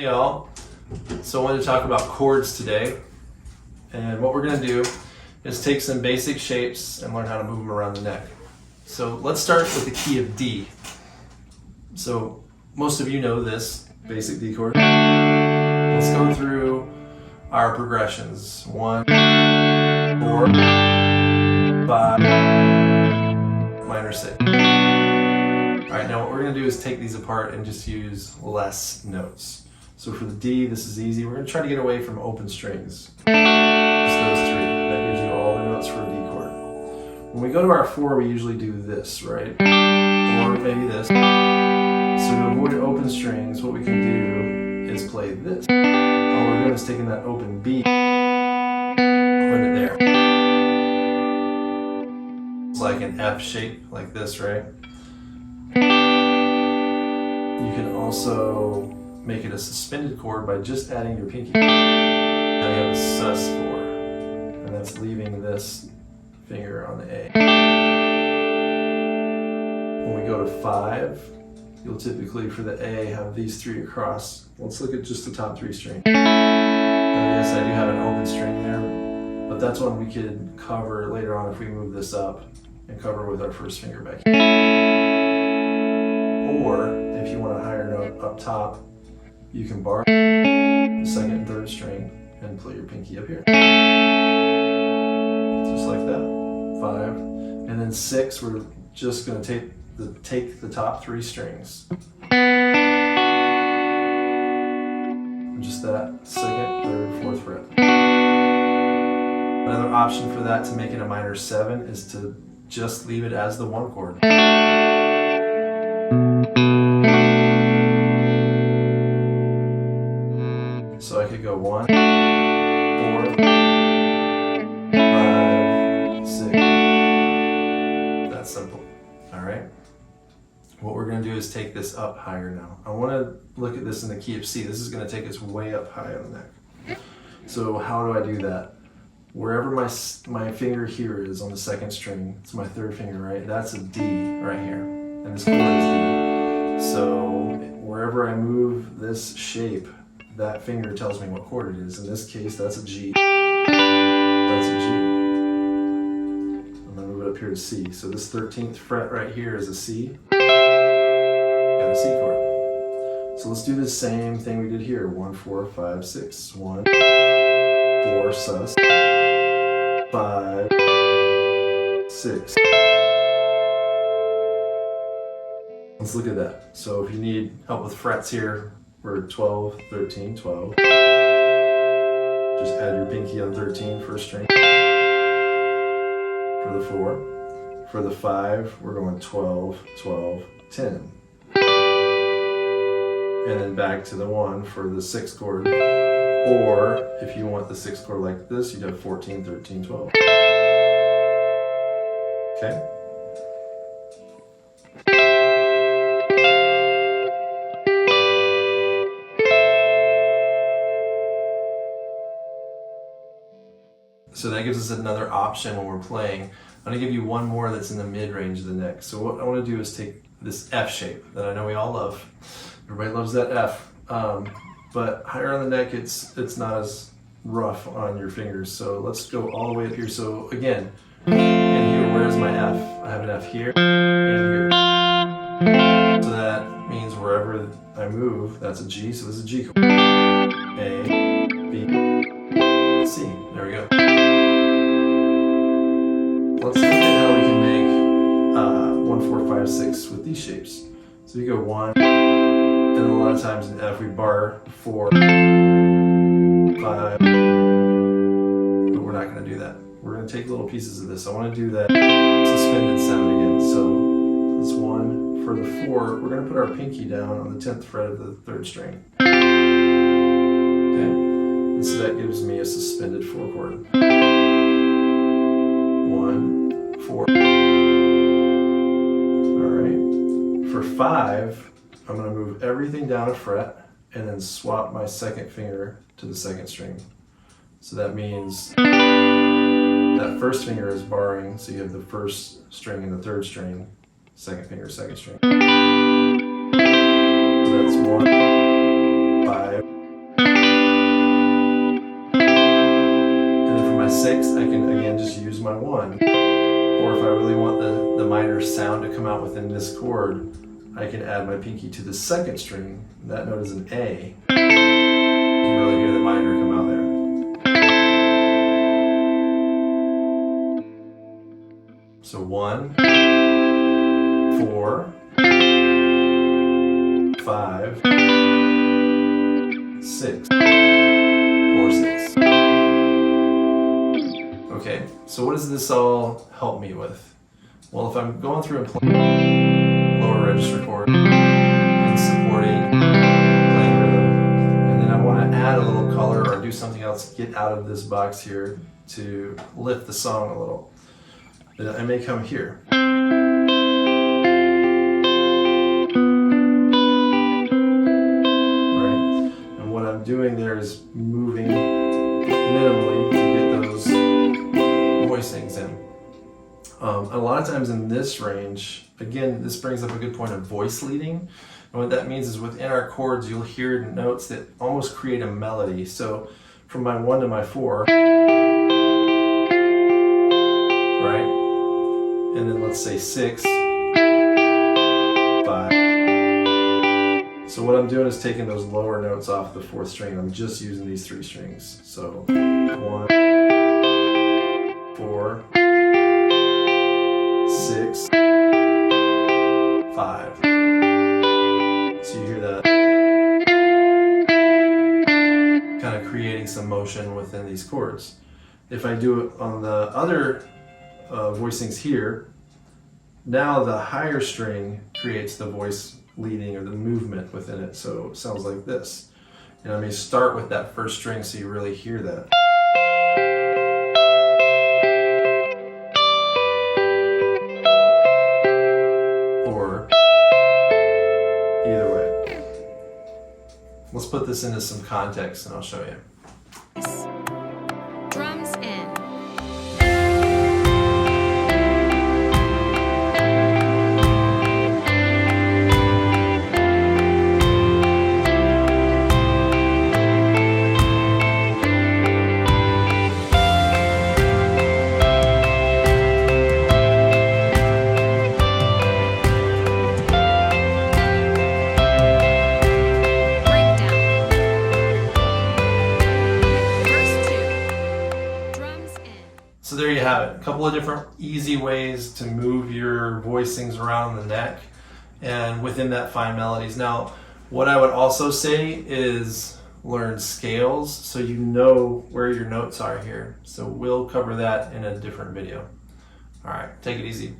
y'all. So I wanted to talk about chords today. And what we're going to do is take some basic shapes and learn how to move them around the neck. So let's start with the key of D. So most of you know this basic D chord. Let's go through our progressions. 1, 4, 5, minor 6. Alright, now what we're going to do is take these apart and just use less notes. So for the D, this is easy. We're going to try to get away from open strings. Just those three. That gives you all the notes for a D chord. When we go to our 4, we usually do this, right? Or maybe this. So to avoid open strings, what we can do is play this. All we're doing is taking that open B, put it there. It's like an F shape, like this, right? You can also make it a suspended chord by just adding your pinky. Now you have a sus4, and that's leaving this finger on the A. When we go to 5, you'll typically, for the A, have these 3 across. Let's look at just the top 3 string. Now, yes, I do have an open string there, but that's one we could cover later on if we move this up and cover with our first finger back here. Or, if you want a higher note up top, you can bar the second and third string and play your pinky up here. Just like that. 5. And then 6, we're just going to take the top 3 strings. Just that second, third, fourth fret. Another option for that to make it a minor 7 is to just leave it as the 1 chord. So I could go 1, 4, 5, 6. That's simple. Alright? What we're going to do is take this up higher now. I want to look at this in the key of C. This is going to take us way up high on the neck. So how do I do that? Wherever my finger here is on the second string, it's my third finger, right? That's a D right here. And this chord is D. So wherever I move this shape, that finger tells me what chord it is. In this case, that's a G. That's a G. I'm going to move it up here to C. So this 13th fret right here is a C. And a C chord. So let's do the same thing we did here. 1, 4, 5, 6. 1, 4, sus. 5, 6. Let's look at that. So if you need help with frets here, we're 12, 13, 12. Just add your pinky on 13, first string. For the 4. For the 5, we're going 12, 12, 10. And then back to the 1 for the 6th chord. Or if you want the 6th chord like this, you'd have 14, 13, 12. Okay? So that gives us another option when we're playing. I'm going to give you one more that's in the mid-range of the neck. So what I want to do is take this F shape that I know we all love. Everybody loves that F. But higher on the neck, it's not as rough on your fingers. So let's go all the way up here. So again, in here, where's my F? I have an F here and here. So that means wherever I move, that's a G. So this is a G chord. A, B, C. There we go. Let's look at how we can make 1, 4, 5, 6 with these shapes. So you go 1, and a lot of times in F we bar 4, 5, but we're not going to do that. We're going to take little pieces of this. I want to do that suspended sound again. So this 1, for the 4, we're going to put our pinky down on the 10th fret of the 3rd string. Okay? And so that gives me a suspended 4 chord. 1, 4. Alright. For 5, I'm going to move everything down a fret and then swap my second finger to the 2nd string. So that means that first finger is barring, so you have the 1st string and the 3rd string, 2nd finger, 2nd string. So that's 1, 5, 6, I can again just use my 1. Or if I really want the minor sound to come out within this chord, I can add my pinky to the 2nd string. That note is an A. You can really hear the minor come out there. So 1, 4, 5, 6, 4, 6. Okay, so what does this all help me with? Well, if I'm going through and playing lower register chord and supporting playing rhythm, and then I want to add a little color or do something else, get out of this box here to lift the song a little, then I may come here. Right? And what I'm doing there is moving minimally to get those voicings in. A lot of times in this range, again, this brings up a good point of voice leading. And what that means is within our chords, you'll hear notes that almost create a melody. So from my 1 to my 4, right? And then let's say 6, 5. So what I'm doing is taking those lower notes off the 4th string. I'm just using these 3 strings. So 1, 4, 6, 5. So you hear that kind of creating some motion within these chords. If I do it on the other voicings here, now the higher string creates the voice leading or the movement within it. So it sounds like this. And I may start with that 1st string so you really hear that. Let's put this into some context and I'll show you. Drums in. So there you have it. A couple of different easy ways to move your voicings around the neck and within that find melodies. Now, what I would also say is learn scales so you know where your notes are here. So we'll cover that in a different video. All right, take it easy.